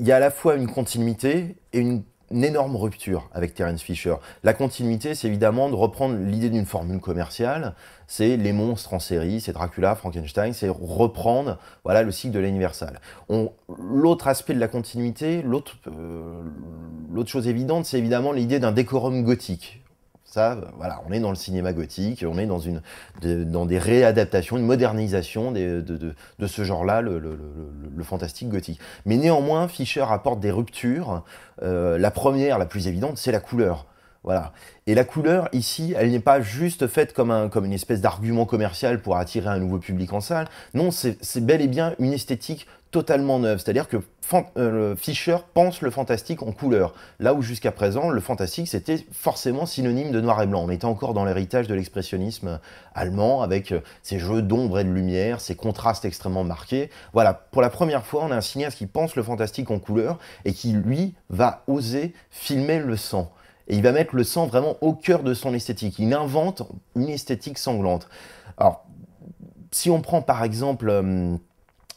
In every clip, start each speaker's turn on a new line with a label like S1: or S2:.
S1: il y a à la fois une continuité et une énorme rupture avec Terence Fisher. La continuité, c'est évidemment de reprendre l'idée d'une formule commerciale, c'est les monstres en série, c'est Dracula, Frankenstein, c'est reprendre voilà, le cycle de l'Universal. L'autre aspect de la continuité, l'autre chose évidente, c'est évidemment l'idée d'un décorum gothique. Ça, voilà, on est dans le cinéma gothique, on est dans des réadaptations, une modernisation de ce genre-là, le fantastique gothique. Mais néanmoins, Fisher apporte des ruptures. La première, la plus évidente, c'est la couleur. Voilà. Et la couleur, ici, elle n'est pas juste faite comme une espèce d'argument commercial pour attirer un nouveau public en salle. Non, c'est bel et bien une esthétique totalement neuve. C'est-à-dire que Fisher pense le fantastique en couleur. Là où jusqu'à présent, le fantastique, c'était forcément synonyme de noir et blanc. On était encore dans l'héritage de l'expressionnisme allemand, avec ces jeux d'ombre et de lumière, ces contrastes extrêmement marqués. Voilà, pour la première fois, on a un cinéaste qui pense le fantastique en couleur et qui, lui, va oser filmer le sang. Et il va mettre le sang vraiment au cœur de son esthétique. Il invente une esthétique sanglante. Alors, si on prend par exemple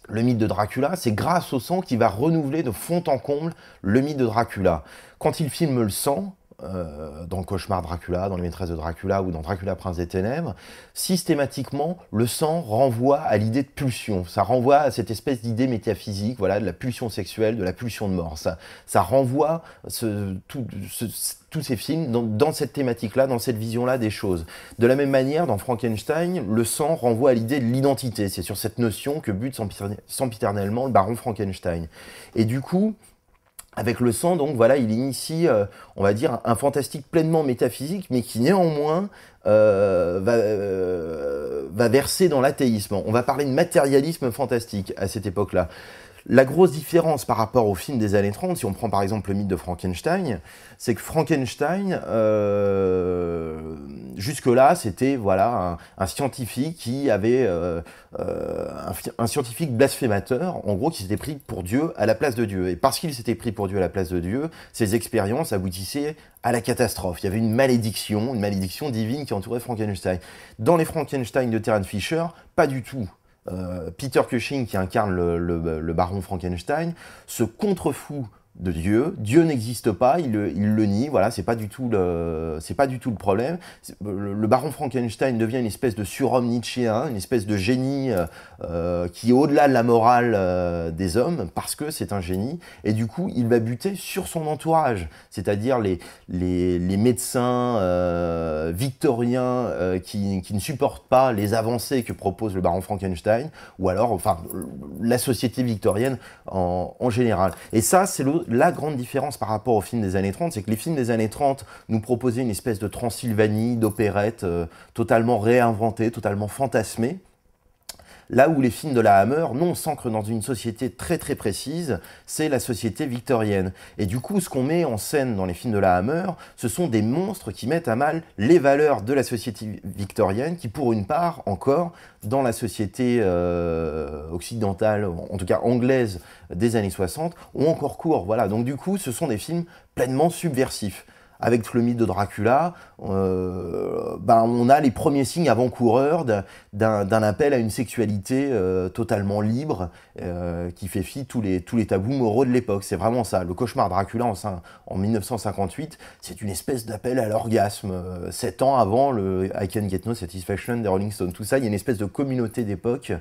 S1: le mythe de Dracula, c'est grâce au sang qu'il va renouveler de fond en comble le mythe de Dracula. Quand il filme le sang, dans le cauchemar Dracula, dans les maîtresses de Dracula ou dans Dracula Prince des Ténèbres, systématiquement, le sang renvoie à l'idée de pulsion. Ça renvoie à cette espèce d'idée métaphysique, voilà, de la pulsion sexuelle, de la pulsion de mort. Ça renvoie tous ces films dans cette thématique-là, dans cette vision-là des choses. De la même manière, dans Frankenstein, le sang renvoie à l'idée de l'identité. C'est sur cette notion que bute sempiternellement le baron Frankenstein. Et du coup, avec le sang, donc voilà, il initie, on va dire, un fantastique pleinement métaphysique, mais qui néanmoins va verser dans l'athéisme. On va parler de matérialisme fantastique à cette époque-là. La grosse différence par rapport au film des années 30, si on prend par exemple le mythe de Frankenstein, c'est que Frankenstein, jusque-là, c'était voilà, un scientifique qui avait un scientifique blasphémateur, en gros, qui s'était pris pour Dieu à la place de Dieu. Et parce qu'il s'était pris pour Dieu à la place de Dieu, ses expériences aboutissaient à la catastrophe. Il y avait une malédiction divine qui entourait Frankenstein. Dans les Frankenstein de Terence Fisher, pas du tout. Peter Cushing, qui incarne le baron Frankenstein, se contrefout de Dieu. Dieu n'existe pas, il le nie. Voilà, c'est pas du tout le problème. Le baron Frankenstein devient une espèce de surhomme nietzschéen, une espèce de génie qui est au-delà de la morale des hommes, parce que c'est un génie. Et du coup, il va buter sur son entourage, c'est-à-dire les médecins victoriens qui ne supportent pas les avancées que propose le baron Frankenstein, ou alors, enfin, la société victorienne en général. Et ça, c'est la grande différence par rapport aux films des années 30, c'est que les films des années 30 nous proposaient une espèce de Transylvanie, d'opérette totalement réinventée, totalement fantasmée. Là où les films de la Hammer, non, s'ancrent dans une société très très précise, c'est la société victorienne. Et du coup, ce qu'on met en scène dans les films de la Hammer, ce sont des monstres qui mettent à mal les valeurs de la société victorienne, qui pour une part, encore, dans la société occidentale, en tout cas anglaise, des années 60, ont encore cours. Voilà. Donc du coup, ce sont des films pleinement subversifs. Avec le mythe de Dracula, on a les premiers signes avant-coureurs d'un appel à une sexualité totalement libre, qui fait fi tous les tabous moraux de l'époque. C'est vraiment ça. Le cauchemar Dracula en 1958, c'est une espèce d'appel à l'orgasme. 7 ans avant le I Can Get No Satisfaction des Rolling Stones. Tout ça, il y a une espèce de communauté d'époque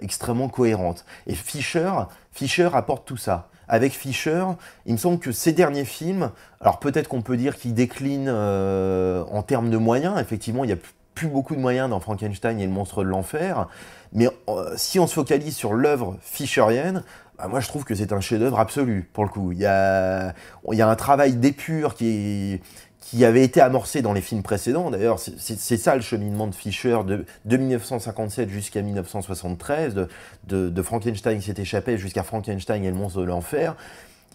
S1: extrêmement cohérente. Et Fisher apporte tout ça. Avec Fisher, il me semble que ces derniers films, alors peut-être qu'on peut dire qu'ils déclinent en termes de moyens, effectivement il n'y a plus beaucoup de moyens dans Frankenstein et le monstre de l'enfer, mais si on se focalise sur l'œuvre fischerienne, moi je trouve que c'est un chef-d'œuvre absolu pour le coup. Il y a un travail d'épure qui avait été amorcé dans les films précédents. D'ailleurs, c'est ça le cheminement de Fisher de 1957 jusqu'à 1973, de Frankenstein s'est échappé jusqu'à Frankenstein et le monstre de l'enfer.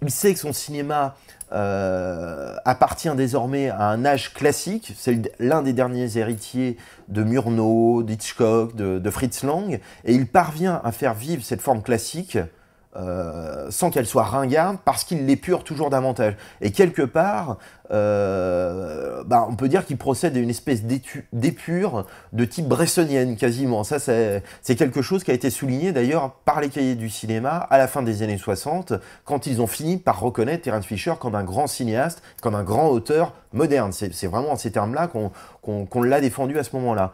S1: Il sait que son cinéma appartient désormais à un âge classique. C'est l'un des derniers héritiers de Murnau, d'Hitchcock, de Fritz Lang. Et il parvient à faire vivre cette forme classique sans qu'elle soit ringarde, parce qu'il l'épure toujours davantage. Et quelque part, on peut dire qu'il procède à une espèce d'épure de type bressonienne, quasiment. Ça, c'est quelque chose qui a été souligné d'ailleurs par les cahiers du cinéma à la fin des années 60, quand ils ont fini par reconnaître Terence Fisher comme un grand cinéaste, comme un grand auteur moderne. C'est vraiment en ces termes-là qu'on l'a défendu à ce moment-là.